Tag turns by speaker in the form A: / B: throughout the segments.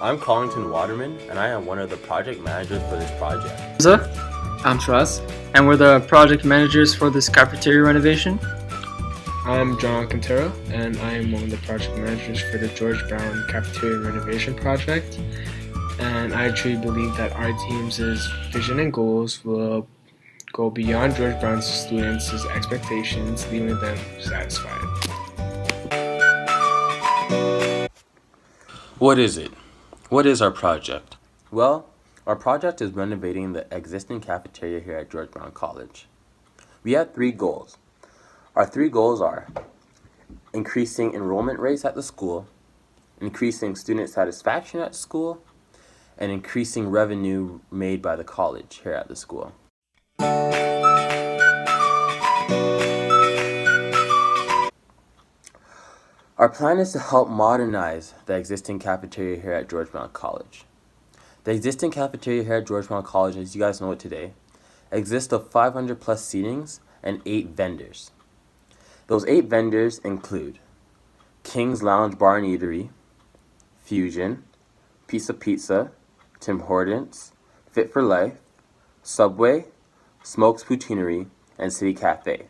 A: I'm Collington Waterman, and I am one of the project managers for this project.
B: I'm Trust, and we're the project managers for this cafeteria renovation.
C: I'm John Quintero, and I am one of the project managers for the George Brown Cafeteria Renovation Project. And I truly believe that our team's vision and goals will go beyond George Brown's students' expectations, leaving them satisfied.
A: What is it? What is our project? Well, our project is renovating the existing cafeteria here at George Brown College. We have 3 goals. Our 3 goals are increasing enrollment rates at the school, increasing student satisfaction at school, and increasing revenue made by the college here at the school. Our plan is to help modernize the existing cafeteria here at George Brown College. The existing cafeteria here at George Brown College, as you guys know it today, exists of 500 plus seatings and 8 vendors. Those 8 vendors include King's Lounge Bar and Eatery, Fusion, Pizza, Tim Hortons, Fit for Life, Subway, Smokes Poutineery, and City Cafe.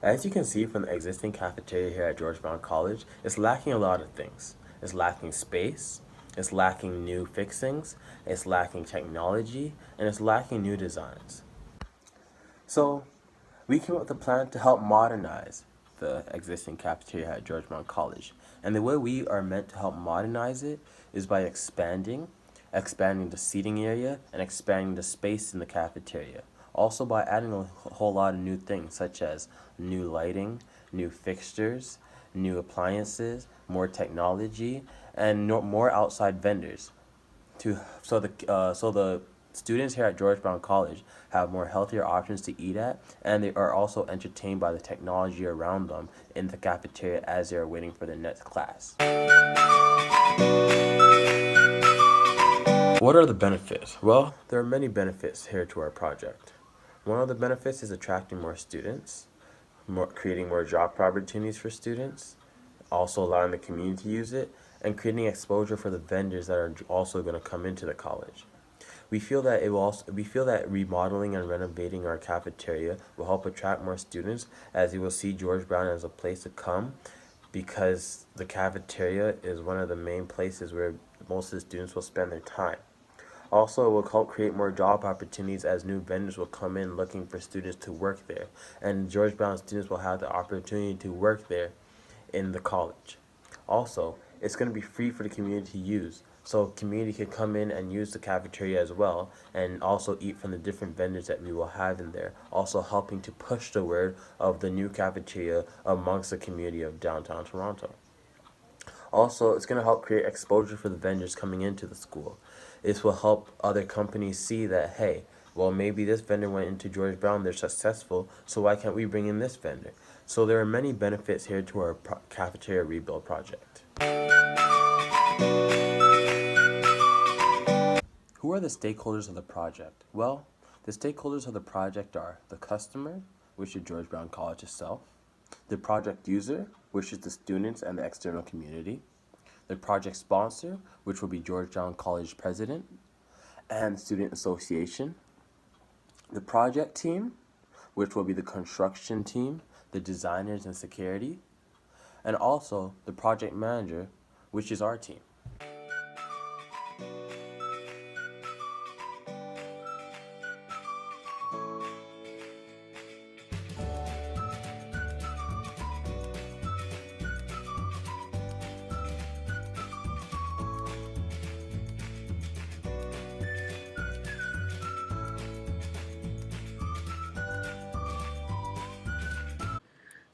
A: As you can see from the existing cafeteria here at George Brown College, it's lacking a lot of things. It's lacking space, it's lacking new fixings, it's lacking technology, and it's lacking new designs. So, we came up with a plan to help modernize the existing cafeteria at George Brown College. And the way we are meant to help modernize it is by expanding the seating area, and expanding the space in the cafeteria. Also by adding a whole lot of new things such as new lighting, new fixtures, new appliances, more technology, and more outside vendors. So the students here at George Brown College have more healthier options to eat at, and they are also entertained by the technology around them in the cafeteria as they are waiting for their next class. What are the benefits? Well, there are many benefits here to our project. One of the benefits is attracting more students, creating more job opportunities for students, also allowing the community to use it, and creating exposure for the vendors that are also going to come into the college. We feel that remodeling and renovating our cafeteria will help attract more students, as they will see George Brown as a place to come, because the cafeteria is one of the main places where most of the students will spend their time. Also, it will help create more job opportunities, as new vendors will come in looking for students to work there, and George Brown students will have the opportunity to work there in the college. Also, it's going to be free for the community to use, so community can come in and use the cafeteria as well, and also eat from the different vendors that we will have in there, also helping to push the word of the new cafeteria amongst the community of downtown Toronto. Also, it's going to help create exposure for the vendors coming into the school. This will help other companies see that, hey, well, maybe this vendor went into George Brown, they're successful, so why can't we bring in this vendor? So there are many benefits here to our cafeteria rebuild project. Who are the stakeholders of the project? Well, the stakeholders of the project are the customer, which is George Brown College itself, the project user, which is the students and the external community, the project sponsor, which will be George Brown College President and Student Association, the project team, which will be the construction team, the designers and security, and also the project manager, which is our team.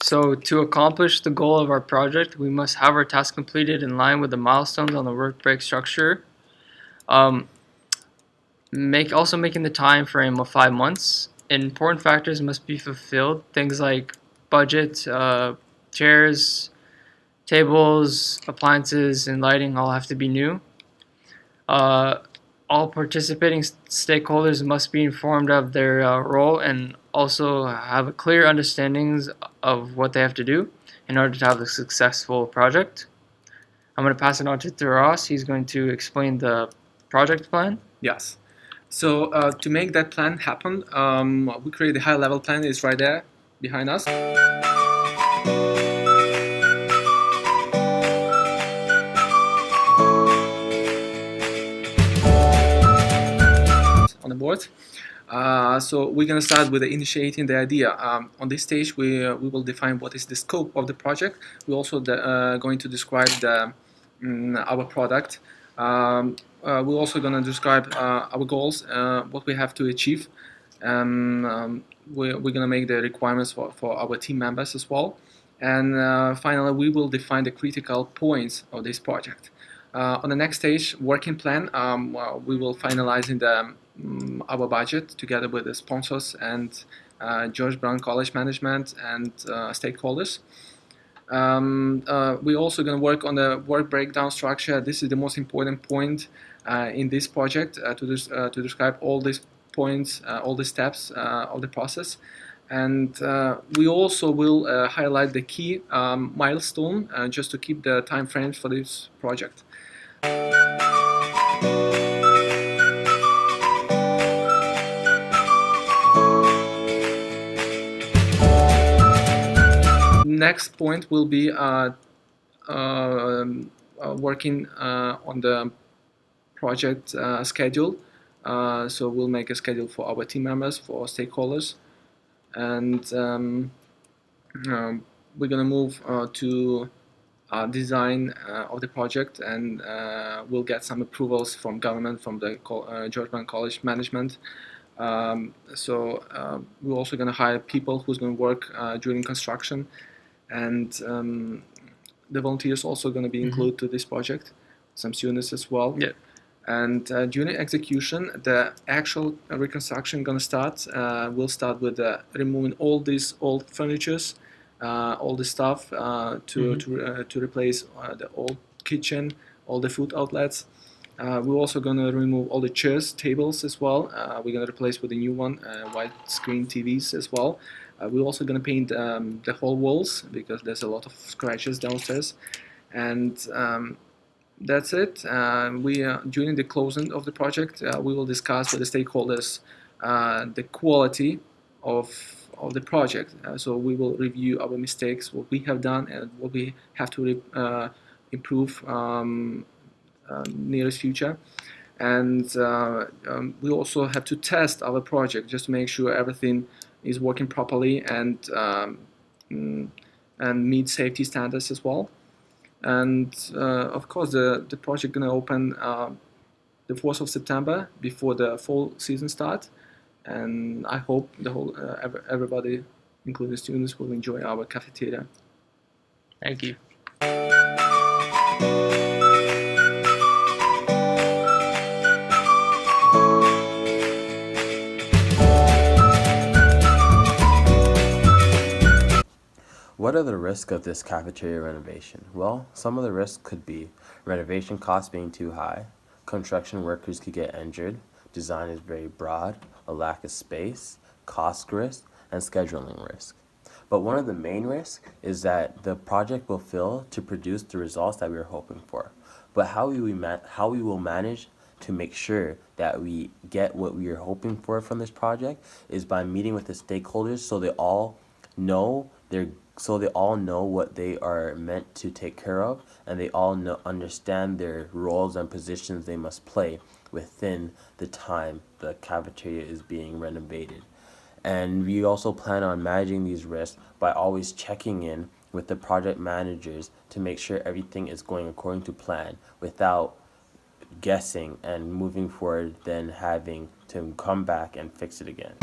B: So, to accomplish the goal of our project, we must have our task completed in line with the milestones on the work break structure. Um, making the time frame of 5 months. Important factors must be fulfilled. Things like budget, chairs, tables, appliances, and lighting all have to be new. Uh, all participating stakeholders must be informed of their role and also have a clear understandings of what they have to do in order to have a successful project. I'm going to pass it on to Taras. He's going to explain the project plan.
D: Yes. So to make that plan happen, we create a high-level plan. It's right there behind us. On the board. So we're gonna start with initiating the idea. On this stage, we will define what is the scope of the project. We're also going to describe our product. We're also going to describe our goals, what we have to achieve. We're going to make the requirements for our team members as well. And finally, we will define the critical points of this project. On the next stage, working plan, we will finalize our budget together with the sponsors and George Brown College management and stakeholders. We're also going to work on the work breakdown structure. This is the most important point in this project to describe all these points, all the steps of the process. And we also will highlight the key milestone just to keep the time frames for this project. Next point will be working on the project schedule. So we'll make a schedule for our team members, for our stakeholders, and we're gonna move to design of the project, and we'll get some approvals from government, from the George Brown College management. So we're also gonna hire people who's gonna work during construction. And the volunteers also going to be included to this project, some students as well.
B: Yeah.
D: And during execution, the actual reconstruction going to start. We'll start with removing all these old furnitures, all the stuff to replace the old kitchen, all the food outlets. We're also going to remove all the chairs, tables as well. We're going to replace with a new one, widescreen TVs as well. We're also going to paint the whole walls because there's a lot of scratches downstairs. And that's it. During the closing of the project, we will discuss with the stakeholders the quality of the project. So we will review our mistakes, what we have done, and what we have to improve nearest future. And we also have to test our project just to make sure everything is working properly and meet safety standards as well. And of course, the project gonna open the 4th of September before the fall season start. And I hope everybody, including students, will enjoy our cafeteria.
B: Thank you.
A: What are the risks of this cafeteria renovation? Well, some of the risks could be renovation costs being too high, construction workers could get injured, design is very broad, a lack of space, cost risk, and scheduling risk. But one of the main risks is that the project will fail to produce the results that we were hoping for. But how we will manage to make sure that we get what we are hoping for from this project is by meeting with the stakeholders so they all know So they all know what they are meant to take care of, and they all understand their roles and positions they must play within the time the cafeteria is being renovated. And we also plan on managing these risks by always checking in with the project managers to make sure everything is going according to plan without guessing and moving forward, then having to come back and fix it again.